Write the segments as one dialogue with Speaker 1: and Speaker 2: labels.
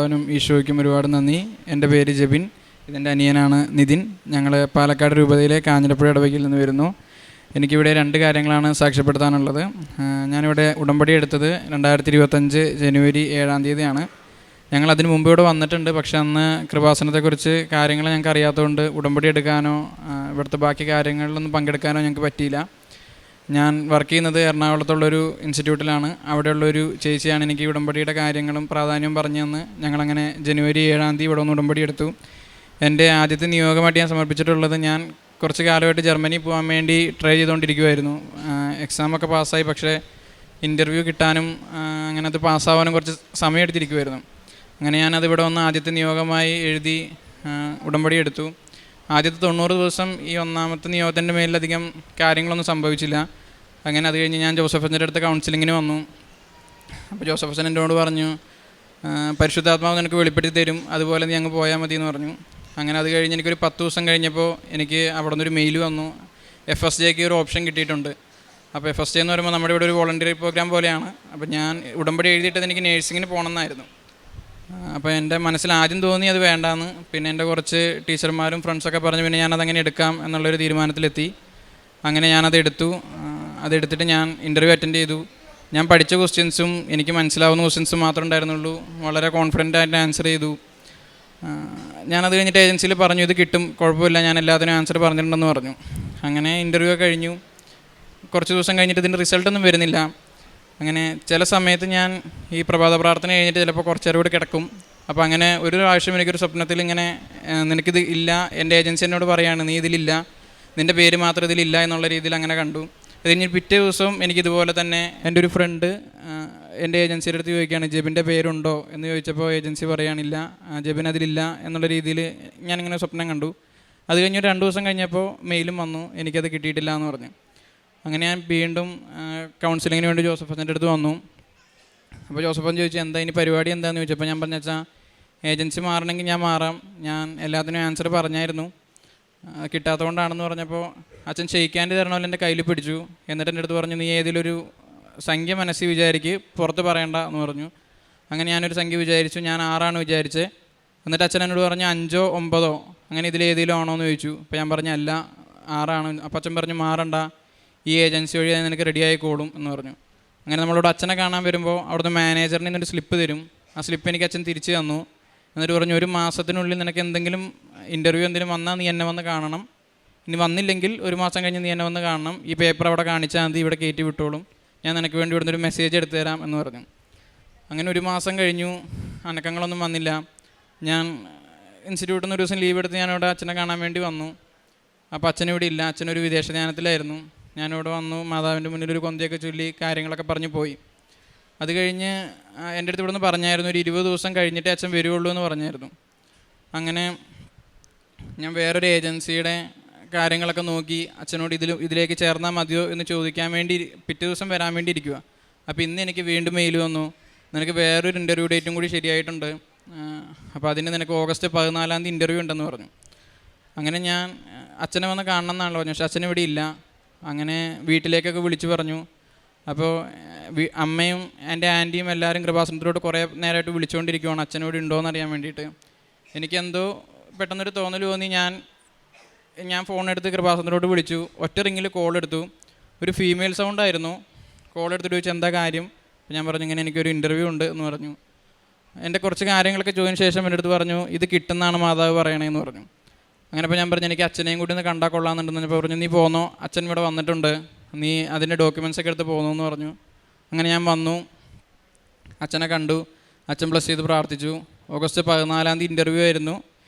Speaker 1: കർത്താവിനും ഈശോയ്ക്കും ഒരുപാട് നന്ദി. എൻ്റെ പേര് ജെബിൻ, ഇതെൻ്റെ അനിയനാണ് നിതിൻ. ഞങ്ങൾ പാലക്കാട് രൂപതയിലെ കാഞ്ഞിരപ്പുഴ ഇടവകയിൽ നിന്ന് വരുന്നു. എനിക്കിവിടെ 2 കാര്യങ്ങളാണ് സാക്ഷ്യപ്പെടുത്താനുള്ളത്. ഞാനിവിടെ ഉടമ്പടി എടുത്തത് 2025 ജനുവരി 7-ാം തീയതിയാണ്. ഞങ്ങൾ അതിന് മുമ്പ് ഇവിടെ വന്നിട്ടുണ്ട്. പക്ഷെ അന്ന് കൃപാസനത്തെക്കുറിച്ച് കാര്യങ്ങൾ ഞങ്ങൾക്ക് അറിയാത്തതുകൊണ്ട് ഉടമ്പടി എടുക്കാനോ ഇവിടുത്തെ ബാക്കി കാര്യങ്ങളിലൊന്നും പങ്കെടുക്കാനോ ഞങ്ങൾക്ക് പറ്റിയില്ല. ഞാൻ വർക്ക് ചെയ്യുന്നത് എറണാകുളത്തുള്ളൊരു ഇൻസ്റ്റിറ്റ്യൂട്ടിലാണ്. അവിടെയുള്ളൊരു ചേച്ചിയാണ് എനിക്ക് ഉടമ്പടിയുടെ കാര്യങ്ങളും പ്രാധാന്യവും പറഞ്ഞു തന്ന് ഞങ്ങളങ്ങനെ ജനുവരി 7-ാം തീയതി ഇവിടെ ഒന്ന് ഉടമ്പടി എടുത്തു. എൻ്റെ ആദ്യത്തെ നിയോഗമായിട്ട് ഞാൻ സമർപ്പിച്ചിട്ടുള്ളത്, ഞാൻ കുറച്ച് കാലമായിട്ട് ജർമ്മനി പോകാൻ വേണ്ടി ട്രൈ ചെയ്തുകൊണ്ടിരിക്കുമായിരുന്നു. എക്സാമൊക്കെ പാസ്സായി, പക്ഷേ ഇൻ്റർവ്യൂ കിട്ടാനും അങ്ങനെ അത് പാസ്സാവാനും കുറച്ച് സമയം എടുത്തിരിക്കുമായിരുന്നു. അങ്ങനെ ഞാനത് ഇവിടെ വന്ന് ആദ്യത്തെ നിയോഗമായി എഴുതി ഉടമ്പടി എടുത്തു. ആദ്യത്തെ 90 ദിവസം ഈ ഒന്നാമത്തെ നിയോഗത്തിൻ്റെ മേലധികം കാര്യങ്ങളൊന്നും സംഭവിച്ചില്ല. അങ്ങനെ അത് കഴിഞ്ഞ് ഞാൻ ജോസഫ് അച്ഛൻ്റെ അടുത്ത് കൗൺസിലിങ്ങിന് വന്നു. അപ്പോൾ ജോസഫ് അച്ഛൻ എന്നോട് പറഞ്ഞു, പരിശുദ്ധാത്മാവ് നിനക്ക് വെളിപ്പെടുത്തി തരും, അതുപോലെ നീ അങ്ങ് പോയാൽ മതി എന്ന് പറഞ്ഞു. അങ്ങനെ അത് കഴിഞ്ഞ് എനിക്കൊരു 10 ദിവസം കഴിഞ്ഞപ്പോൾ എനിക്ക് അവിടെ നിന്നൊരു മെയിൽ വന്നു, FSJക്ക് ഒരു ഓപ്ഷൻ കിട്ടിയിട്ടുണ്ട്. അപ്പോൾ FSJ എന്ന് പറയുമ്പോൾ നമ്മുടെ ഇവിടെ ഒരു വോളണ്ടിയറി പ്രോഗ്രാം പോലെയാണ്. അപ്പോൾ ഞാൻ ഉടമ്പടി എഴുതിയിട്ടത് എനിക്ക് നേഴ്സിങ്ങിന് പോകണമെന്നായിരുന്നു. അപ്പോൾ എൻ്റെ മനസ്സിൽ ആദ്യം തോന്നി അത് വേണ്ടാന്ന്. പിന്നെ എൻ്റെ കുറച്ച് ടീച്ചർമാരും ഫ്രണ്ട്സൊക്കെ പറഞ്ഞു, പിന്നെ ഞാനതങ്ങനെ എടുക്കാം എന്നുള്ളൊരു തീരുമാനത്തിലെത്തി. അങ്ങനെ ഞാനത് എടുത്തു. അതെടുത്തിട്ട് ഞാൻ ഇൻ്റർവ്യൂ അറ്റൻഡ് ചെയ്തു. ഞാൻ പഠിച്ച ക്വസ്റ്റ്യൻസും എനിക്ക് മനസ്സിലാവുന്ന ക്വസ്റ്റ്യൻസും മാത്രമേ ഉണ്ടായിരുന്നുള്ളൂ. വളരെ കോൺഫിഡൻ്റായിട്ട് ആൻസർ ചെയ്തു. ഞാനത് കഴിഞ്ഞിട്ട് ഏജൻസിയിൽ പറഞ്ഞു, ഇത് കിട്ടും, കുഴപ്പമില്ല, ഞാൻ എല്ലാത്തിനും ആൻസർ പറഞ്ഞിട്ടുണ്ടെന്ന് പറഞ്ഞു. അങ്ങനെ ഇൻ്റർവ്യൂ കഴിഞ്ഞു. കുറച്ച് ദിവസം കഴിഞ്ഞിട്ട് ഇതിൻ്റെ റിസൾട്ടൊന്നും വരുന്നില്ല. അങ്ങനെ ചില സമയത്ത് ഞാൻ ഈ പ്രഭാത പ്രാർത്ഥന കഴിഞ്ഞിട്ട് ചിലപ്പോൾ കുറച്ച് നേരം കൂടി കിടക്കും. അപ്പോൾ അങ്ങനെ ഒരു പ്രാവശ്യം എനിക്കൊരു സ്വപ്നത്തിൽ ഇങ്ങനെ, നിനക്കിത് ഇല്ല, എൻ്റെ ഏജൻസി എന്നോട് പറയുകയാണ്, നീ ഇതിലില്ല, നിൻ്റെ പേര് മാത്രം ഇതിലില്ല എന്നുള്ള രീതിയിൽ അങ്ങനെ കണ്ടു. അത് കഴിഞ്ഞ് പിറ്റേ ദിവസവും എനിക്കിതുപോലെ തന്നെ എൻ്റെ ഒരു ഫ്രണ്ട് എൻ്റെ ഏജൻസിയുടെ അടുത്ത് ചോദിക്കുകയാണ്, ജെബിൻ്റെ പേരുണ്ടോ എന്ന് ചോദിച്ചപ്പോൾ ഏജൻസി പറയുകയാണില്ല, ജെബിൻ അതിലില്ല എന്നുള്ള രീതിയിൽ ഞാനിങ്ങനെ സ്വപ്നം കണ്ടു. അത് കഴിഞ്ഞ് 2 ദിവസം കഴിഞ്ഞപ്പോൾ മെയിലും വന്നു, എനിക്കത് കിട്ടിയിട്ടില്ല എന്ന് പറഞ്ഞു. അങ്ങനെ ഞാൻ വീണ്ടും കൗൺസിലിങ്ങിന് വേണ്ടി ജോസഫ് അച്ഛൻ്റെ അടുത്ത് വന്നു. അപ്പോൾ ജോസഫ് അച്ഛൻ ചോദിച്ചു, എന്താ ഇനി പരിപാടി എന്താണെന്ന് ചോദിച്ചപ്പോൾ ഞാൻ പറഞ്ഞു, വെച്ചാൽ ഏജൻസി മാറണമെങ്കിൽ ഞാൻ മാറാം, ഞാൻ എല്ലാത്തിനും ആൻസർ പറഞ്ഞായിരുന്നു, കിട്ടാത്തതുകൊണ്ടാണെന്ന് പറഞ്ഞപ്പോൾ അച്ഛൻ ക്ഷയിക്കാണ്ട് തരണമല്ലോ എൻ്റെ കയ്യിൽ പിടിച്ചു. എന്നിട്ട് എൻ്റെ അടുത്ത് പറഞ്ഞു, നീ ഏതിലൊരു സംഖ്യ മനസ്സിൽ വിചാരിക്ക്, പുറത്ത് പറയണ്ട എന്ന് പറഞ്ഞു. അങ്ങനെ ഞാനൊരു സംഖ്യ വിചാരിച്ചു, ഞാൻ 6 വിചാരിച്ചത്. എന്നിട്ട് അച്ഛൻ എന്നോട് പറഞ്ഞു 5 or 9 അങ്ങനെ ഇതിലേതിലും ആണോ എന്ന് ചോദിച്ചു. അപ്പോൾ ഞാൻ പറഞ്ഞു അല്ല, 6. അപ്പോൾ അച്ഛൻ പറഞ്ഞു, മാറണ്ട, ഈ ഏജൻസി വഴി നിനക്ക് റെഡി ആയിക്കോളും എന്ന് പറഞ്ഞു. അങ്ങനെ നമ്മളോട് അച്ഛനെ കാണാൻ വരുമ്പോൾ അവിടുത്തെ മാനേജറിന് ഇന്നൊരു സ്ലിപ്പ് തരും. ആ സ്ലിപ്പ് എനിക്ക് അച്ഛൻ തിരിച്ച് തന്നു. എന്നിട്ട് പറഞ്ഞു, 1 മാസത്തിനുള്ളിൽ നിനക്ക് എന്തെങ്കിലും ഇൻ്റർവ്യൂ എന്തെങ്കിലും വന്നാൽ നീ എന്നെ വന്ന് കാണണം, ഇനി വന്നില്ലെങ്കിൽ 1 മാസം കഴിഞ്ഞ് നീ എന്നെ വന്ന് കാണണം, ഈ പേപ്പർ അവിടെ കാണിച്ചാൽ മതി, ഇവിടെ കയറ്റി വിട്ടോളും, ഞാൻ നിനക്ക് വേണ്ടി ഇവിടുന്ന് ഒരു മെസ്സേജ് എടുത്തു തരാം എന്ന് പറഞ്ഞു. അങ്ങനെ 1 മാസം കഴിഞ്ഞു, അനക്കങ്ങളൊന്നും വന്നില്ല. ഞാൻ ഇൻസ്റ്റിറ്റ്യൂട്ടിൽ നിന്ന് ഒരു ദിവസം ലീവ് എടുത്ത് ഞാനിവിടെ അച്ഛനെ കാണാൻ വേണ്ടി വന്നു. അപ്പോൾ അച്ഛനിവിടെ ഇല്ല, അച്ഛനൊരു വിദേശ ധ്യാനത്തിലായിരുന്നു. ഞാനിവിടെ വന്നു, മാതാവിൻ്റെ മുന്നിൽ ഒരു കൊന്തയൊക്കെ ചൊല്ലി കാര്യങ്ങളൊക്കെ പറഞ്ഞു പോയി. അത് കഴിഞ്ഞ് എൻ്റെ അടുത്ത് ഇവിടെ നിന്ന് പറഞ്ഞായിരുന്നു, ഒരു 20 ദിവസം കഴിഞ്ഞിട്ടേ അച്ഛൻ വരുള്ളൂ എന്ന് പറഞ്ഞായിരുന്നു. അങ്ങനെ ഞാൻ വേറൊരു ഏജൻസിയുടെ കാര്യങ്ങളൊക്കെ നോക്കി അച്ഛനോട് ഇതിലേക്ക് ചേർന്നാൽ മതിയോ എന്ന് ചോദിക്കാൻ വേണ്ടി പിറ്റേ ദിവസം വരാൻ വേണ്ടി ഇരിക്കുക. അപ്പോൾ ഇന്ന് എനിക്ക് വീണ്ടും മെയിൽ വന്നു, നിനക്ക് വേറൊരു ഇൻ്റർവ്യൂ ഡേറ്റും കൂടി ശരിയായിട്ടുണ്ട്, അപ്പോൾ അതിന് നിനക്ക് ഓഗസ്റ്റ് 14-ാം തീയതി ഇൻ്റർവ്യൂ ഉണ്ടെന്ന് പറഞ്ഞു. അങ്ങനെ ഞാൻ അച്ഛനെ വന്ന് കാണണം എന്നാണല്ലോ പറഞ്ഞു, പക്ഷേ അച്ഛനിവിടെ ഇല്ല. അങ്ങനെ വീട്ടിലേക്കൊക്കെ വിളിച്ചു പറഞ്ഞു. അപ്പോൾ അമ്മയും എൻ്റെ ആൻറ്റിയും എല്ലാവരും കൃപാസനത്തിലോട്ട് കുറേ നേരമായിട്ട് വിളിച്ചുകൊണ്ടിരിക്കുകയാണ് അച്ഛനോട് ഉണ്ടോ എന്ന് അറിയാൻ വേണ്ടിയിട്ട്. എനിക്കെന്തോ പെട്ടെന്നൊരു തോന്നൽ തോന്നി. ഞാൻ ഫോണെടുത്ത് കൃപാസനത്തിലോട്ട് വിളിച്ചു. ഒറ്റ റിങ്ങിൽ കോൾ എടുത്തു. ഒരു ഫീമെയിൽ സൗണ്ടായിരുന്നു. കോൾ എടുത്തിട്ട് ചോദിച്ചു, എന്താ കാര്യം? അപ്പോൾ ഞാൻ പറഞ്ഞു, ഇങ്ങനെ എനിക്കൊരു ഇൻ്റർവ്യൂ ഉണ്ട് എന്ന് പറഞ്ഞു. എൻ്റെ കുറച്ച് കാര്യങ്ങളൊക്കെ ചോദിച്ചതിന് ശേഷം എൻ്റെ അടുത്ത് പറഞ്ഞു, ഇത് കിട്ടുന്നതാണ് മാതാവ് പറയണേന്ന് പറഞ്ഞു. അങ്ങനെ അപ്പോൾ ഞാൻ പറഞ്ഞു, എനിക്ക് അച്ഛനെയും കൂടി ഒന്ന് കണ്ടാൽ കൊള്ളാമെന്നുണ്ടെന്ന് പറഞ്ഞു. നീ പോന്നോ, അച്ഛൻ ഇവിടെ വന്നിട്ടുണ്ട്, നീ അതിൻ്റെ ഡോക്യുമെൻറ്റ്സൊക്കെ എടുത്ത് പോന്നോ എന്ന് പറഞ്ഞു. അങ്ങനെ ഞാൻ വന്നു, അച്ഛനെ കണ്ടു, അച്ഛൻ ബ്ലസ് ചെയ്ത് പ്രാർത്ഥിച്ചു. ഓഗസ്റ്റ് 14-ാം തീയതി ഇൻ്റർവ്യൂ ആയിരുന്നു.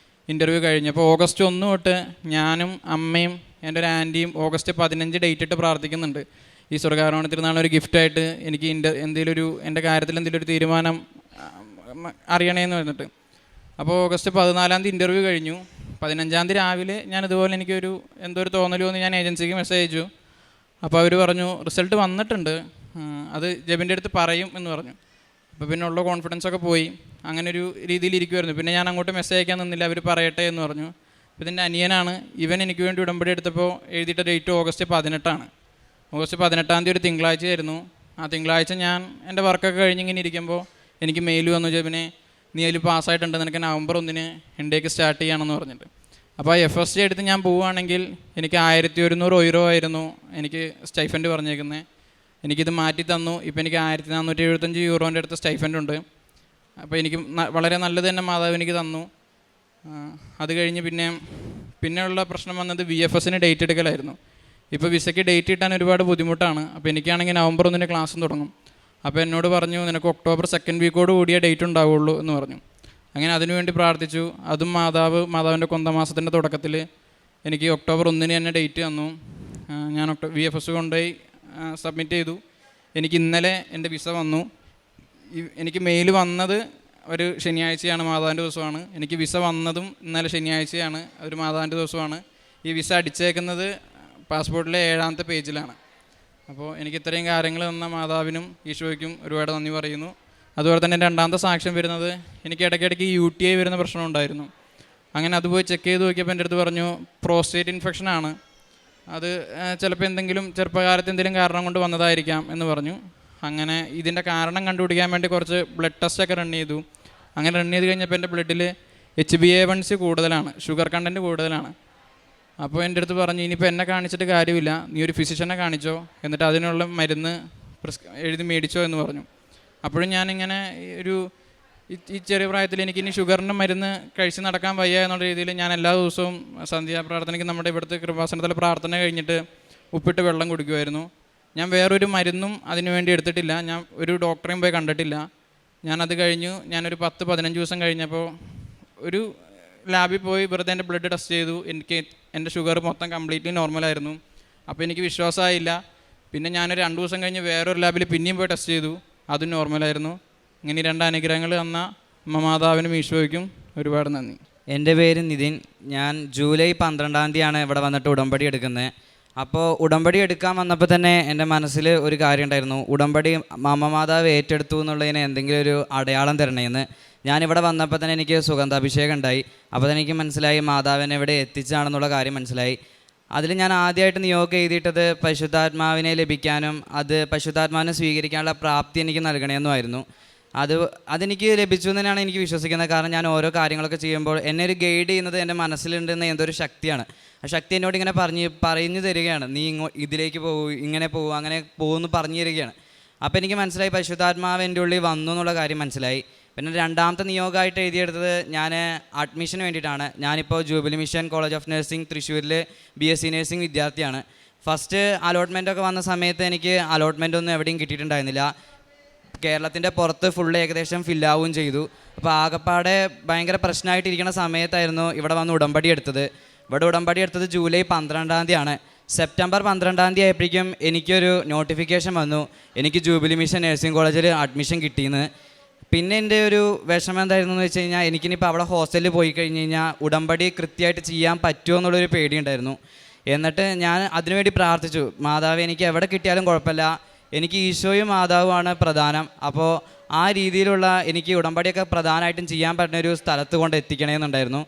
Speaker 1: ഇൻ്റർവ്യൂ കഴിഞ്ഞപ്പോൾ ഓഗസ്റ്റ് 1 തൊട്ട് ഞാനും അമ്മയും എൻ്റെ ഒരു ആൻറ്റിയും ഓഗസ്റ്റ് 15 ഡേറ്റ് ഇട്ട് പ്രാർത്ഥിക്കുന്നുണ്ട്. ഈ സ്വർഗ്ഗാരോഹണ തിരുനാൾ ഒരു ഗിഫ്റ്റായിട്ട് എനിക്ക് എൻ്റെ കാര്യത്തിൽ എന്തെങ്കിലും ഒരു തീരുമാനം അറിയണേന്ന് പറഞ്ഞിട്ട്. അപ്പോൾ ഓഗസ്റ്റ് 14-ാം തീയതി ഇൻ്റർവ്യൂ കഴിഞ്ഞു. 15-ാം തീയതി രാവിലെ ഞാനിതുപോലെ എനിക്കൊരു എന്തോ ഒരു തോന്നലോ എന്ന് ഞാൻ ഏജൻസിക്ക് മെസ്സേജ് അയച്ചു. അപ്പോൾ അവർ പറഞ്ഞു, റിസൾട്ട് വന്നിട്ടുണ്ട്, അത് ജെബിൻ്റെ അടുത്ത് പറയും എന്ന് പറഞ്ഞു. അപ്പോൾ പിന്നെ ഉള്ള കോൺഫിഡൻസൊക്കെ പോയി. അങ്ങനെ ഒരു രീതിയിൽ ഇരിക്കുമായിരുന്നു. പിന്നെ ഞാൻ അങ്ങോട്ട് മെസ്സേജ് അയക്കാൻ നിന്നില്ല, അവർ പറയട്ടെ എന്ന് പറഞ്ഞു. അപ്പോൾ ഇതിൻ്റെ അനിയനാണ്, ഇവൻ എനിക്ക് വേണ്ടി ഉടമ്പടി എടുത്തപ്പോൾ എഴുതിയിട്ട ഡേറ്റ് ഓഗസ്റ്റ് 18-ആണ്. ഓഗസ്റ്റ് 18-ാം തീയതി ഒരു തിങ്കളാഴ്ചയായിരുന്നു. ആ തിങ്കളാഴ്ച ഞാൻ എൻ്റെ വർക്കൊക്കെ കഴിഞ്ഞിങ്ങനെ ഇരിക്കുമ്പോൾ എനിക്ക് മെയിൽ വന്നു, ജെബിനെ നീ അതിൽ പാസ്സായിട്ടുണ്ട്, നിനക്ക് നവംബർ 1 ഇൻടേക്ക് സ്റ്റാർട്ട് ചെയ്യണമെന്ന് പറഞ്ഞിട്ട്. അപ്പോൾ FSG എടുത്ത് ഞാൻ പോവുകയാണെങ്കിൽ എനിക്ക് 1100 euro ആയിരുന്നു എനിക്ക് സ്റ്റൈഫൻഡ് പറഞ്ഞേക്കുന്നത്. എനിക്കിത് മാറ്റി തന്നു. ഇപ്പോൾ എനിക്ക് 1475 യൂറോൻ്റെ അടുത്ത് സ്റ്റൈഫൻഡ് ഉണ്ട്. അപ്പോൾ എനിക്ക് വളരെ നല്ലത് തന്നെ മാതാവ് എനിക്ക് തന്നു. അത് കഴിഞ്ഞ് പിന്നെയുള്ള പ്രശ്നം വന്നത് VFSന് ഡേറ്റ് എടുക്കലായിരുന്നു. ഇപ്പോൾ വിസയ്ക്ക് ഡേറ്റ് കിട്ടാൻ ഒരുപാട് ബുദ്ധിമുട്ടാണ്. അപ്പോൾ എനിക്കാണെങ്കിൽ നവംബർ 1 ക്ലാസ്സും തുടങ്ങും. അപ്പോൾ എന്നോട് പറഞ്ഞു, നിനക്ക് ഒക്ടോബർ 2nd വീക്കോട് കൂടിയേ ഡേറ്റ് ഉണ്ടാവുള്ളൂ എന്ന് പറഞ്ഞു. അങ്ങനെ അതിനുവേണ്ടി പ്രാർത്ഥിച്ചു. അതും മാതാവിൻ്റെ കൊന്തമാസത്തിൻ്റെ തുടക്കത്തിൽ എനിക്ക് ഒക്ടോബർ 1 തന്നെ ഡേറ്റ് തന്നു. ഞാൻ VFS കൊണ്ടുപോയി സബ്മിറ്റ് ചെയ്തു. എനിക്ക് ഇന്നലെ എൻ്റെ വിസ വന്നു. എനിക്ക് മെയിൽ വന്നത് ഒരു ശനിയാഴ്ചയാണ്, മാതാവിൻ്റെ ദിവസമാണ്. എനിക്ക് വിസ വന്നതും ഇന്നലെ ശനിയാഴ്ചയാണ്, ഒരു മാതാവിൻ്റെ ദിവസമാണ്. ഈ വിസ അടിച്ചേക്കുന്നത് പാസ്പോർട്ടിലെ 7ാമത്തെ പേജിലാണ്. അപ്പോൾ എനിക്ക് ഇത്രയും കാര്യങ്ങൾ തന്ന മാതാവിനും ഈശോയ്ക്കും ഒരുപാട് നന്ദി പറയുന്നു. അതുപോലെ തന്നെ 2ാമത്തെ സാക്ഷ്യം വരുന്നത്, എനിക്ക് ഇടയ്ക്കിടയ്ക്ക് UTI വരുന്ന പ്രശ്നം ഉണ്ടായിരുന്നു. അങ്ങനെ അത് പോയി ചെക്ക് ചെയ്ത് നോക്കിയപ്പോൾ എൻ്റെ അടുത്ത് പറഞ്ഞു പ്രോസ്റ്റേറ്റ് ഇൻഫെക്ഷനാണ്, അത് ചിലപ്പോൾ ചെറുപ്പകാലത്ത് എന്തെങ്കിലും കാരണം കൊണ്ട് വന്നതായിരിക്കാം എന്ന് പറഞ്ഞു. അങ്ങനെ ഇതിൻ്റെ കാരണം കണ്ടുപിടിക്കാൻ വേണ്ടി കുറച്ച് ബ്ലഡ് ടെസ്റ്റൊക്കെ റൺ ചെയ്തു. അങ്ങനെ റൺ ചെയ്ത് കഴിഞ്ഞപ്പോൾ എൻ്റെ ബ്ലഡിൽ HbA1c കൂടുതലാണ്, ഷുഗർ കണ്ടൻറ്റ് കൂടുതലാണ്. അപ്പോൾ എൻ്റെ അടുത്ത് പറഞ്ഞു, ഇനിയിപ്പോൾ എന്നെ കാണിച്ചിട്ട് കാര്യമില്ല, നീ ഒരു ഫിസിഷ്യനെ കാണിച്ചോ, എന്നിട്ട് അതിനുള്ള മരുന്ന് എഴുതി മേടിച്ചോ എന്ന് പറഞ്ഞു. അപ്പോഴും ഞാനിങ്ങനെ ഈ ചെറിയ പ്രായത്തിൽ എനിക്കിനി ഷുഗറിൻ്റെ മരുന്ന് കഴിച്ച് നടക്കാൻ വയ്യ എന്നുള്ള രീതിയിൽ ഞാൻ എല്ലാ ദിവസവും സന്ധ്യാപ്രാർത്ഥനയ്ക്ക് നമ്മുടെ ഇവിടുത്തെ കൃപാസനത്തിലെ പ്രാർത്ഥന കഴിഞ്ഞിട്ട് ഉപ്പിട്ട് വെള്ളം കുടിക്കുമായിരുന്നു. ഞാൻ വേറൊരു മരുന്നും അതിനു വേണ്ടി എടുത്തിട്ടില്ല, ഞാൻ ഒരു ഡോക്ടറെയും പോയി കണ്ടിട്ടില്ല. ഞാനത് കഴിഞ്ഞു. ഞാനൊരു 10-15 ദിവസം കഴിഞ്ഞപ്പോൾ ഒരു ലാബിൽ പോയി വെറുതെ എൻ്റെ ബ്ലഡ് ടെസ്റ്റ് ചെയ്തു. എൻ്റെ ഷുഗർ മൊത്തം കംപ്ലീറ്റ്ലി നോർമലായിരുന്നു. അപ്പോൾ എനിക്ക് വിശ്വാസമായില്ല. പിന്നെ ഞാനൊരു 2 ദിവസം കഴിഞ്ഞ് വേറൊരു ലാബിൽ പിന്നെയും പോയി ടെസ്റ്റ് ചെയ്തു, അതും നോർമലായിരുന്നു. ഇങ്ങനെ 2 അനുഗ്രഹങ്ങൾ തന്ന മാതാവിനും ഈശോയ്ക്കും ഒരുപാട് നന്ദി.
Speaker 2: എൻ്റെ പേര് നിതിൻ. ഞാൻ ജൂലൈ 12-ാം തീയതിയാണ് ഇവിടെ വന്നിട്ട് ഉടമ്പടി എടുക്കുന്നത്. അപ്പോൾ ഉടമ്പടി എടുക്കാൻ വന്നപ്പോൾ തന്നെ എൻ്റെ മനസ്സിൽ ഒരു കാര്യം ഉണ്ടായിരുന്നു, ഉടമ്പടി മാതാവ് ഏറ്റെടുത്തു എന്നുള്ളതിന് എന്തെങ്കിലും ഒരു അടയാളം തരണേന്ന്. ഞാനിവിടെ വന്നപ്പോൾ തന്നെ എനിക്ക് സുഗന്ധാഭിഷേകം ഉണ്ടായി. അപ്പോൾ തന്നെ എനിക്ക് മനസ്സിലായി മാതാവിനെ ഇവിടെ എത്തിച്ചാണെന്നുള്ള കാര്യം മനസ്സിലായി. അതിൽ ഞാൻ ആദ്യമായിട്ട് നിയോഗം എഴുതിയിട്ടത് പരിശുദ്ധാത്മാവിനെ ലഭിക്കാനും അത് പരിശുദ്ധാത്മാവിനെ സ്വീകരിക്കാനുള്ള പ്രാപ്തി എനിക്ക് നൽകണമെന്നുമായിരുന്നു. അതെനിക്ക് ലഭിച്ചു എന്ന് തന്നെയാണ് എനിക്ക് വിശ്വസിക്കുന്നത്. കാരണം ഞാൻ ഓരോ കാര്യങ്ങളൊക്കെ ചെയ്യുമ്പോൾ എന്നെ ഒരു ഗൈഡ് ചെയ്യുന്നത് എൻ്റെ മനസ്സിലുണ്ടെന്ന എന്തൊരു ശക്തിയാണ്. ആ ശക്തി എന്നോട് ഇങ്ങനെ പറഞ്ഞു തരികയാണ്, നീ ഇതിലേക്ക് പോകൂ, ഇങ്ങനെ പോകൂ, അങ്ങനെ പോകുമെന്ന് പറഞ്ഞു തരികയാണ്. അപ്പോൾ എനിക്ക് മനസ്സിലായി പരിശുദ്ധാത്മാവ് എൻ്റെ ഉള്ളിൽ വന്നു എന്നുള്ള കാര്യം മനസ്സിലായി. പിന്നെ 2ാമത്തെ നിയോഗമായിട്ട് എഴുതിയെടുത്തത് ഞാൻ അഡ്മിഷന് വേണ്ടിയിട്ടാണ്. ഞാനിപ്പോൾ jubilee mission college of nursing തൃശ്ശൂരിൽ BSc നഴ്സിംഗ് വിദ്യാർത്ഥിയാണ്. ഫസ്റ്റ് അലോട്ട്മെൻറ്റൊക്കെ വന്ന സമയത്ത് എനിക്ക് അലോട്ട്മെൻ്റ് ഒന്നും എവിടെയും കിട്ടിയിട്ടുണ്ടായിരുന്നില്ല. കേരളത്തിൻ്റെ പുറത്ത് ഫുള്ള് ഏകദേശം ഫില്ലാവുകയും ചെയ്തു. അപ്പോൾ ആകപ്പാടെ ഭയങ്കര പ്രശ്നമായിട്ടിരിക്കുന്ന സമയത്തായിരുന്നു ഇവിടെ വന്ന് ഉടമ്പടി എടുത്തത്. ഇവിടെ ഉടമ്പടി എടുത്തത് ജൂലൈ 12-ാം തീയതിയാണ്. സെപ്റ്റംബർ 12-ാം തീയതി ആയപ്പോഴേക്കും എനിക്കൊരു നോട്ടിഫിക്കേഷൻ വന്നു, എനിക്ക് ജൂബിലി മിഷൻ നഴ്സിംഗ് കോളേജിൽ അഡ്മിഷൻ കിട്ടിയെന്ന്. പിന്നെ എൻ്റെ ഒരു വിഷമം എന്തായിരുന്നു എന്ന് വെച്ച് കഴിഞ്ഞാൽ, എനിക്കിനിപ്പോൾ അവിടെ ഹോസ്റ്റലിൽ പോയി കഴിഞ്ഞ് കഴിഞ്ഞാൽ ഉടമ്പടി കൃത്യമായിട്ട് ചെയ്യാൻ പറ്റുമോ എന്നുള്ളൊരു പേടിയുണ്ടായിരുന്നു. എന്നിട്ട് ഞാൻ അതിനുവേണ്ടി പ്രാർത്ഥിച്ചു, മാതാവ് എനിക്ക് എവിടെ കിട്ടിയാലും കുഴപ്പമില്ല, എനിക്ക് ഈശോയും മാതാവുമാണ് പ്രധാനം. അപ്പോൾ ആ രീതിയിലുള്ള എനിക്ക് ഉടമ്പടിയൊക്കെ പ്രധാനമായിട്ടും ചെയ്യാൻ പറ്റുന്നൊരു സ്ഥലത്ത് കൊണ്ട് എത്തിക്കണമെന്നുണ്ടായിരുന്നു.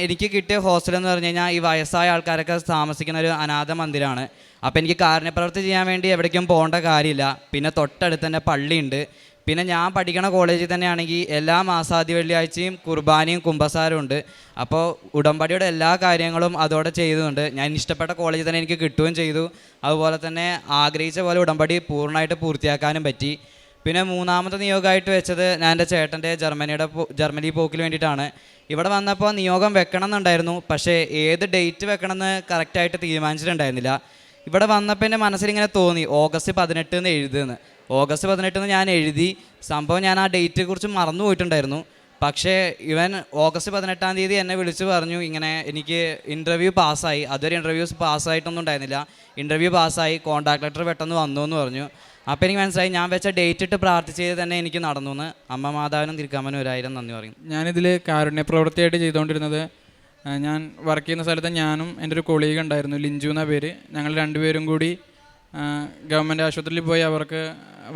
Speaker 2: എനിക്ക് കിട്ടിയ ഹോസ്റ്റൽ എന്ന് പറഞ്ഞു കഴിഞ്ഞാൽ ഈ വയസ്സായ ആൾക്കാരൊക്കെ താമസിക്കുന്ന ഒരു അനാഥ മന്ദിരമാണ്. അപ്പോൾ എനിക്ക് കാരുണ്യപ്രവൃത്തി ചെയ്യാൻ വേണ്ടി എവിടേക്കും പോകേണ്ട കാര്യമില്ല. പിന്നെ തൊട്ടടുത്ത് തന്നെ പള്ളിയുണ്ട്. പിന്നെ ഞാൻ പഠിക്കണ കോളേജിൽ തന്നെയാണെങ്കിൽ എല്ലാ മാസാദ്യ വെള്ളിയാഴ്ചയും കുർബാനയും കുമ്പസാരവും ഉണ്ട്. അപ്പോൾ ഉടമ്പടിയുടെ എല്ലാ കാര്യങ്ങളും അതോടെ ചെയ്തുകൊണ്ട് ഞാൻ ഇഷ്ടപ്പെട്ട കോളേജിൽ തന്നെ എനിക്ക് കിട്ടുകയും ചെയ്തു. അതുപോലെ തന്നെ ആഗ്രഹിച്ച പോലെ ഉടമ്പടി പൂർണ്ണമായിട്ട് പൂർത്തിയാക്കാനും പറ്റി. പിന്നെ 3ാമത്തെ നിയോഗമായിട്ട് വെച്ചത് ഞാൻ എൻ്റെ ചേട്ടൻ്റെ ജർമ്മനി പോക്കിൽ വേണ്ടിയിട്ടാണ്. ഇവിടെ വന്നപ്പോൾ നിയോഗം വെക്കണം എന്നുണ്ടായിരുന്നു, പക്ഷേ ഏത് ഡേറ്റ് വെക്കണമെന്ന് കറക്റ്റായിട്ട് തീരുമാനിച്ചിട്ടുണ്ടായിരുന്നില്ല. ഇവിടെ വന്നപ്പോൾ എൻ്റെ മനസ്സിലിങ്ങനെ തോന്നി ഓഗസ്റ്റ് 18 എന്ന് എഴുതുമെന്ന്. ഓഗസ്റ്റ് 18 ഞാൻ എഴുതി. സംഭവം ഞാൻ ആ ഡേറ്റിനെ കുറിച്ച് മറന്നു പോയിട്ടുണ്ടായിരുന്നു. പക്ഷേ ഇവൻ ഓഗസ്റ്റ് 18-ാം തീയതി എന്നെ വിളിച്ച് പറഞ്ഞു, ഇങ്ങനെ എനിക്ക് ഇൻ്റർവ്യൂ പാസ്സായി. അതൊരു ഇൻ്റർവ്യൂസ് പാസ്സായിട്ടൊന്നും ഉണ്ടായിരുന്നില്ല. ഇൻ്റർവ്യൂ പാസ്സായി, കോൺടാക്ട് ലെറ്റർ പെട്ടെന്ന് വന്നു എന്ന് പറഞ്ഞു. അപ്പോൾ എനിക്ക് മനസ്സിലായി ഞാൻ വെച്ച ഡേറ്റ് ഇട്ട് പ്രാർത്ഥിച്ചത് തന്നെ എനിക്ക് നടന്നു എന്ന്. അമ്മ മാതാവിനും തിരുക്കാമനും 1000 നന്ദി പറയും.
Speaker 1: ഞാനിതിൽ കാരുണ്യ പ്രവൃത്തിയായിട്ട് ചെയ്തുകൊണ്ടിരുന്നത്, ഞാൻ വർക്ക് ചെയ്യുന്ന സ്ഥലത്ത് ഞാനും എൻ്റെ ഒരു കൊളീഗ് ഉണ്ടായിരുന്നു, ലിഞ്ചു എന്ന പേര്. ഞങ്ങൾ 2 പേരും കൂടി ഗവൺമെൻറ് ആശുപത്രിയിൽ പോയി അവർക്ക്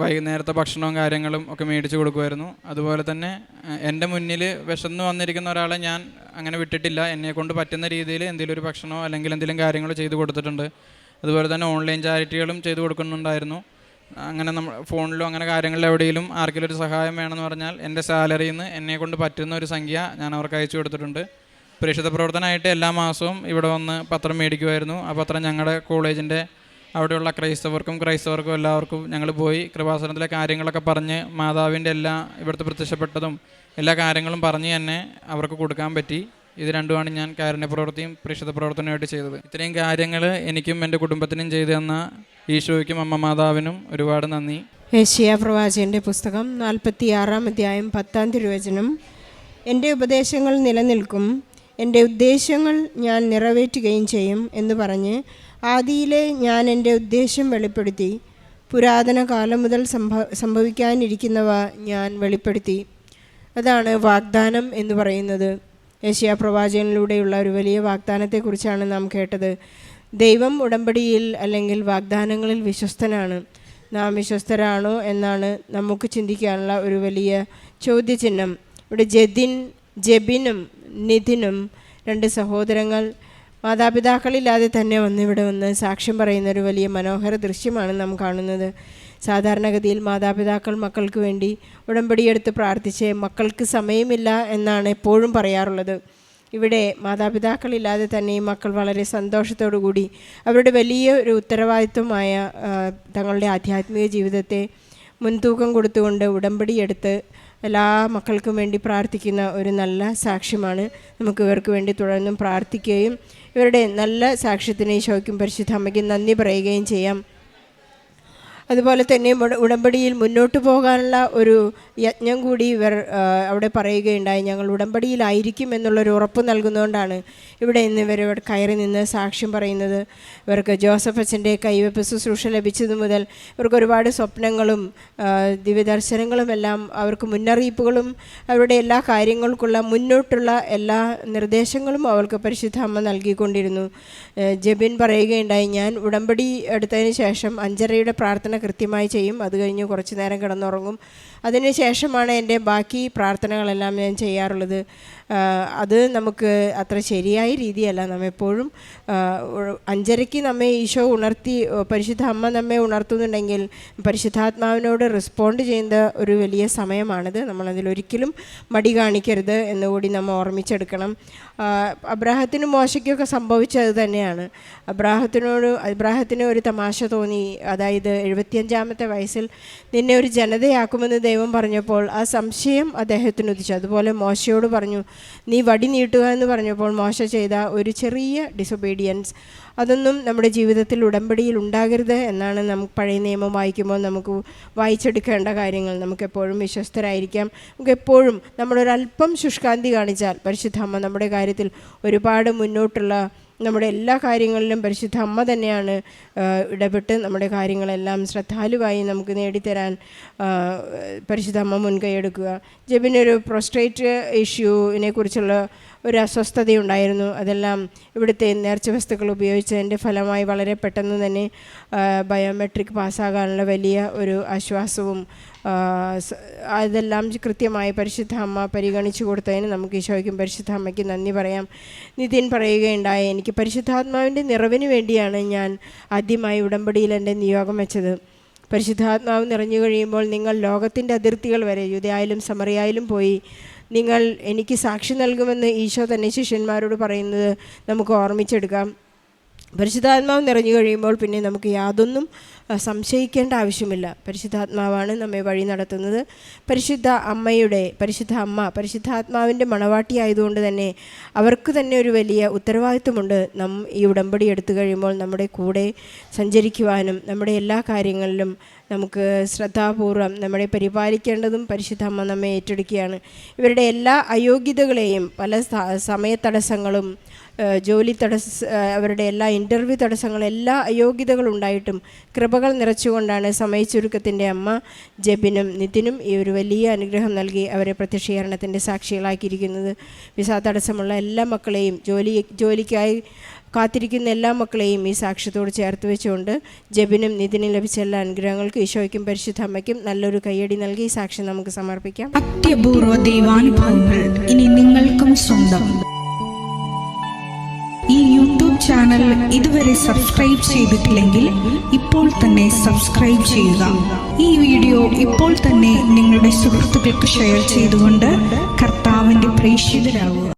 Speaker 1: വൈകുന്നേരത്തെ ഭക്ഷണവും കാര്യങ്ങളും ഒക്കെ മേടിച്ച് കൊടുക്കുമായിരുന്നു. അതുപോലെ തന്നെ എൻ്റെ മുന്നിൽ വിശന്ന് വന്നിരിക്കുന്ന ഒരാളെ ഞാൻ അങ്ങനെ വിട്ടിട്ടില്ല. എന്നെക്കൊണ്ട് പറ്റുന്ന രീതിയിൽ എന്തെങ്കിലും ഒരു ഭക്ഷണമോ അല്ലെങ്കിൽ എന്തെങ്കിലും കാര്യങ്ങളോ ചെയ്ത് കൊടുത്തിട്ടുണ്ട്. അതുപോലെ തന്നെ ഓൺലൈൻ ചാരിറ്റികളും ചെയ്തു കൊടുക്കുന്നുണ്ടായിരുന്നു. അങ്ങനെ നമ്മൾ ഫോണിലോ അങ്ങനെ കാര്യങ്ങളിൽ എവിടെയെങ്കിലും ആർക്കെങ്കിലും ഒരു സഹായം വേണമെന്ന് പറഞ്ഞാൽ എൻ്റെ സാലറിയിൽ നിന്ന് എന്നെക്കൊണ്ട് പറ്റുന്ന ഒരു സംഖ്യ ഞാൻ അവർക്ക് അയച്ചു കൊടുത്തിട്ടുണ്ട്. പ്രേക്ഷിത പ്രവർത്തനമായിട്ട് എല്ലാ മാസവും ഇവിടെ വന്ന് പത്രം മേടിക്കുമായിരുന്നു. ആ പത്രം ഞങ്ങളുടെ കോളേജിൻ്റെ അവിടെയുള്ള ക്രൈസ്തവർക്കും എല്ലാവർക്കും ഞങ്ങൾ പോയി കൃപാസനത്തിലെ കാര്യങ്ങളൊക്കെ പറഞ്ഞ് മാതാവിൻ്റെ ഇവിടുത്തെ പ്രത്യക്ഷപ്പെട്ടതും എല്ലാ കാര്യങ്ങളും പറഞ്ഞ് തന്നെ അവർക്ക് കൊടുക്കാൻ പറ്റി. ഇത് രണ്ടുമാണ് ഞാൻ കാരുണ്യപ്രവൃത്തിയും പ്രേക്ഷിത പ്രവർത്തനമായിട്ട് ചെയ്തത്. ഇത്രയും കാര്യങ്ങൾ എനിക്കും എൻ്റെ കുടുംബത്തിനും ചെയ്തു തന്ന ഈശോയ്ക്കും അമ്മ മാതാവിനും ഒരുപാട് നന്ദി.
Speaker 3: യെശയ്യാ പ്രവാചകൻ്റെ പുസ്തകം 46-ാം അധ്യായം 10-ാം തിരുവചനം. എൻ്റെ ഉപദേശങ്ങൾ നിലനിൽക്കും, എൻ്റെ ഉദ്ദേശങ്ങൾ ഞാൻ നിറവേറ്റുകയും ചെയ്യും എന്ന് പറഞ്ഞ് ആദിയിലെ ഞാൻ എൻ്റെ ഉദ്ദേശം വെളിപ്പെടുത്തി. പുരാതന കാലം മുതൽ സംഭവിക്കാനിരിക്കുന്നവ ഞാൻ വെളിപ്പെടുത്തി. അതാണ് വാഗ്ദാനം എന്ന് പറയുന്നത്. യെശയ്യാ പ്രവാചകനിലൂടെയുള്ള ഒരു വലിയ വാഗ്ദാനത്തെക്കുറിച്ചാണ് നാം കേട്ടത്. ദൈവം ഉടമ്പടിയിൽ അല്ലെങ്കിൽ വാഗ്ദാനങ്ങളിൽ വിശ്വസ്തനാണ്. നാം വിശ്വസ്തരാണോ എന്നാണ് നമുക്ക് ചിന്തിക്കാനുള്ള ഒരു വലിയ ചോദ്യചിഹ്നം. ഇവിടെ ജെബിനും നിതിനും 2 സഹോദരങ്ങൾ മാതാപിതാക്കളില്ലാതെ തന്നെ ഇവിടെ വന്ന് സാക്ഷ്യം പറയുന്ന ഒരു വലിയ മനോഹര ദൃശ്യമാണ് നാം കാണുന്നത്. സാധാരണഗതിയിൽ മാതാപിതാക്കൾ മക്കൾക്ക് വേണ്ടി ഉടമ്പടിയെടുത്ത് പ്രാർത്ഥിച്ച് മക്കൾക്ക് സമയമില്ല എന്നാണ് എപ്പോഴും പറയാറുള്ളത്. ഇവിടെ മാതാപിതാക്കളില്ലാതെ തന്നെ ഈ മക്കൾ വളരെ സന്തോഷത്തോടു കൂടി അവരുടെ വലിയ ഒരു ഉത്തരവാദിത്വമായ തങ്ങളുടെ ആധ്യാത്മിക ജീവിതത്തെ മുൻതൂക്കം കൊടുത്തുകൊണ്ട് ഉടമ്പടിയെടുത്ത് എല്ലാ മക്കൾക്കും വേണ്ടി പ്രാർത്ഥിക്കുന്ന ഒരു നല്ല സാക്ഷ്യമാണ്. നമുക്ക് ഇവർക്ക് വേണ്ടി തുടർന്നും പ്രാർത്ഥിക്കുകയും ഇവരുടെ നല്ല സാക്ഷ്യത്തിന് ഈശോയ്ക്കും പരിശുദ്ധ അമ്മയ്ക്കും നന്ദി പറയുകയും ചെയ്യാം. അതുപോലെ തന്നെ ഉടമ്പടിയിൽ മുന്നോട്ട് പോകാനുള്ള ഒരു യജ്ഞം കൂടി ഇവർ അവിടെ പറയുകയുണ്ടായി. ഞങ്ങൾ ഉടമ്പടിയിലായിരിക്കും എന്നുള്ളൊരു ഉറപ്പ് നൽകുന്നതുകൊണ്ടാണ് ഇവിടെ ഇന്ന് ഇവർ കയറി നിന്ന് സാക്ഷ്യം പറയുന്നത്. ഇവർക്ക് ജോസഫ് അച്ഛൻ്റെ കൈവെപ്പ് ശുശ്രൂഷ ലഭിച്ചതു മുതൽ ഇവർക്ക് ഒരുപാട് സ്വപ്നങ്ങളും ദിവ്യദർശനങ്ങളും എല്ലാം അവർക്ക് മുന്നറിയിപ്പുകളും അവരുടെ എല്ലാ കാര്യങ്ങൾക്കുള്ള മുന്നോട്ടുള്ള എല്ലാ നിർദ്ദേശങ്ങളും അവർക്ക് പരിശുദ്ധ അമ്മ നൽകിക്കൊണ്ടിരുന്നു. ജെബിൻ പറയുകയുണ്ടായി, ഞാൻ ഉടമ്പടി എടുത്തതിന് ശേഷം 5:30 പ്രാർത്ഥന കൃത്യമായി ചെയ്യും. അത് കഴിഞ്ഞ് കുറച്ച് നേരം കിടന്നുറങ്ങും. അതിന് ശേഷമാണ് എൻ്റെ ബാക്കി പ്രാർത്ഥനകളെല്ലാം ഞാൻ ചെയ്യാറുള്ളത്. അത് നമുക്ക് അത്ര ശരിയായ രീതിയല്ല. നമ്മെപ്പോഴും 5:30 നമ്മെ ഈശോ ഉണർത്തി, പരിശുദ്ധ അമ്മ നമ്മെ ഉണർത്തുന്നുണ്ടെങ്കിൽ പരിശുദ്ധാത്മാവിനോട് റെസ്പോണ്ട് ചെയ്യുന്ന ഒരു വലിയ സമയമാണിത്. നമ്മളതിലൊരിക്കലും മടി കാണിക്കരുത് എന്നുകൂടി നമ്മൾ ഓർമ്മിച്ചെടുക്കണം. അബ്രാഹത്തിനും മോശയ്ക്കൊക്കെ സംഭവിച്ചത് തന്നെയാണ്. അബ്രാഹത്തിന് ഒരു തമാശ തോന്നി. അതായത് 75-ാമത്തെ വയസ്സിൽ നിന്നെ ഒരു ജനതയാക്കുമെന്ന് ദൈവം പറഞ്ഞപ്പോൾ ആ സംശയം അദ്ദേഹത്തിന് ഉദിച്ചു. അതുപോലെ മോശയോട് പറഞ്ഞു, നീ വടി നീട്ടുക എന്ന് പറഞ്ഞപ്പോൾ മോശ ചെയ്ത ഒരു ചെറിയ ഡിസൊബീഡിയൻസ്, അതൊന്നും നമ്മുടെ ജീവിതത്തിൽ ഉടമ്പടിയിൽ ഉണ്ടാകരുത് എന്നാണ് നമുക്ക് പഴയ നിയമം വായിക്കുമ്പോൾ നമുക്ക് വായിച്ചെടുക്കേണ്ട കാര്യങ്ങൾ. നമുക്കെപ്പോഴും വിശ്വസ്തരായിരിക്കാം. നമുക്കെപ്പോഴും നമ്മളൊരല്പം ശുഷ്കാന്തി കാണിച്ചാൽ പരിശുദ്ധ അമ്മ നമ്മുടെ കാര്യത്തിൽ ഒരുപാട് മുന്നോട്ടുള്ള നമ്മുടെ എല്ലാ കാര്യങ്ങളിലും പരിശുദ്ധ അമ്മ തന്നെയാണ് ഇടപെട്ട് നമ്മുടെ കാര്യങ്ങളെല്ലാം ശ്രദ്ധാലുവായി നമുക്ക് നേടിത്തരാൻ പരിശുദ്ധ അമ്മ മുൻകൈയെടുക്കുക. ജെബിനൊരു പ്രോസ്ട്രേറ്റ് ഇഷ്യൂവിനെ കുറിച്ചുള്ള ഒരു അസ്വസ്ഥതയുണ്ടായിരുന്നു. അതെല്ലാം ഇവിടുത്തെ നേർച്ച വസ്തുക്കൾ ഉപയോഗിച്ചതിൻ്റെ ഫലമായി വളരെ പെട്ടെന്ന് തന്നെ ബയോമെട്രിക് പാസ്സാകാനുള്ള വലിയ ഒരു ആശ്വാസവും അതെല്ലാം കൃത്യമായി പരിശുദ്ധ അമ്മ പരിഗണിച്ചു കൊടുത്തതിന് നമുക്ക് ഈശോയ്ക്കും പരിശുദ്ധ അമ്മയ്ക്ക് നന്ദി പറയാം. നിതിൻ പറയുകയുണ്ടായി, എനിക്ക് പരിശുദ്ധാത്മാവിൻ്റെ നിറവിന് വേണ്ടിയാണ് ഞാൻ ആദ്യമായി ഉടമ്പടിയിൽ എൻ്റെ നിയോഗം വെച്ചത്. പരിശുദ്ധാത്മാവ് നിറഞ്ഞു കഴിയുമ്പോൾ നിങ്ങൾ ലോകത്തിൻ്റെ അതിർത്തികൾ വരെ യൂദയായാലും സമറിയായാലും പോയി നിങ്ങൾ എനിക്ക് സാക്ഷി നൽകുമെന്ന് ഈശോ തന്നെ ശിഷ്യന്മാരോട് പറയുന്നത് നമുക്ക് ഓർമ്മിച്ചെടുക്കാം. പരിശുദ്ധാത്മാവ് നിറഞ്ഞു കഴിയുമ്പോൾ പിന്നെ നമുക്ക് യാതൊന്നും സംശയിക്കേണ്ട ആവശ്യമില്ല. പരിശുദ്ധാത്മാവാണ് നമ്മെ വഴി നടത്തുന്നത്. പരിശുദ്ധ പരിശുദ്ധാത്മാവിൻ്റെ മണവാട്ടി ആയതുകൊണ്ട് തന്നെ അവർക്ക് തന്നെ ഒരു വലിയ ഉത്തരവാദിത്വമുണ്ട്. ഈ ഉടമ്പടി എടുത്തു കഴിയുമ്പോൾ നമ്മുടെ കൂടെ സഞ്ചരിക്കുവാനും നമ്മുടെ എല്ലാ കാര്യങ്ങളിലും നമുക്ക് ശ്രദ്ധാപൂർവം നമ്മളെ പരിപാലിക്കേണ്ടതും പരിശുദ്ധ അമ്മ നമ്മെ ഏറ്റെടുക്കുകയാണ്. ഇവരുടെ എല്ലാ അയോഗ്യതകളെയും പല സമയത്തടസ്സങ്ങളും അവരുടെ എല്ലാ ഇൻ്റർവ്യൂ തടസ്സങ്ങളും എല്ലാ അയോഗ്യതകളുണ്ടായിട്ടും കൃപകൾ നിറച്ചുകൊണ്ടാണ് സമയച്ചുരുക്കത്തിൻ്റെ അമ്മ ജെബിനും നിതിനും ഈ ഒരു വലിയ അനുഗ്രഹം നൽകി അവരെ പ്രത്യക്ഷീകരണത്തിൻ്റെ സാക്ഷികളാക്കിയിരിക്കുന്നത്. വിസ തടസ്സമുള്ള എല്ലാ മക്കളെയും ജോലിക്കായി കാത്തിരിക്കുന്ന എല്ലാ മക്കളെയും ഈ സാക്ഷ്യത്തോട് ചേർത്ത് വെച്ചുകൊണ്ട് ജെബിനും നിതിനും ലഭിച്ച എല്ലാ അനുഗ്രഹങ്ങൾക്കും ഈശോയ്ക്കും പരിശുദ്ധ അമ്മയ്ക്കും നല്ലൊരു കയ്യടി നൽകി സാക്ഷ്യം നമുക്ക് സമർപ്പിക്കാം.
Speaker 4: അത്യപൂർവ ദൈവാനുഭവങ്ങൾ ഇനി നിങ്ങൾക്കും സ്വന്തം. ഈ യൂട്യൂബ് ചാനൽ ഇതുവരെ സബ്സ്ക്രൈബ് ചെയ്തിട്ടില്ലെങ്കിൽ ഇപ്പോൾ തന്നെ സബ്സ്ക്രൈബ് ചെയ്യുക. ഈ വീഡിയോ ഇപ്പോൾ തന്നെ നിങ്ങളുടെ സുഹൃത്തുക്കൾക്ക് ഷെയർ ചെയ്തുകൊണ്ട് കർത്താവിൻ്റെ പ്രേക്ഷിതരാകുക.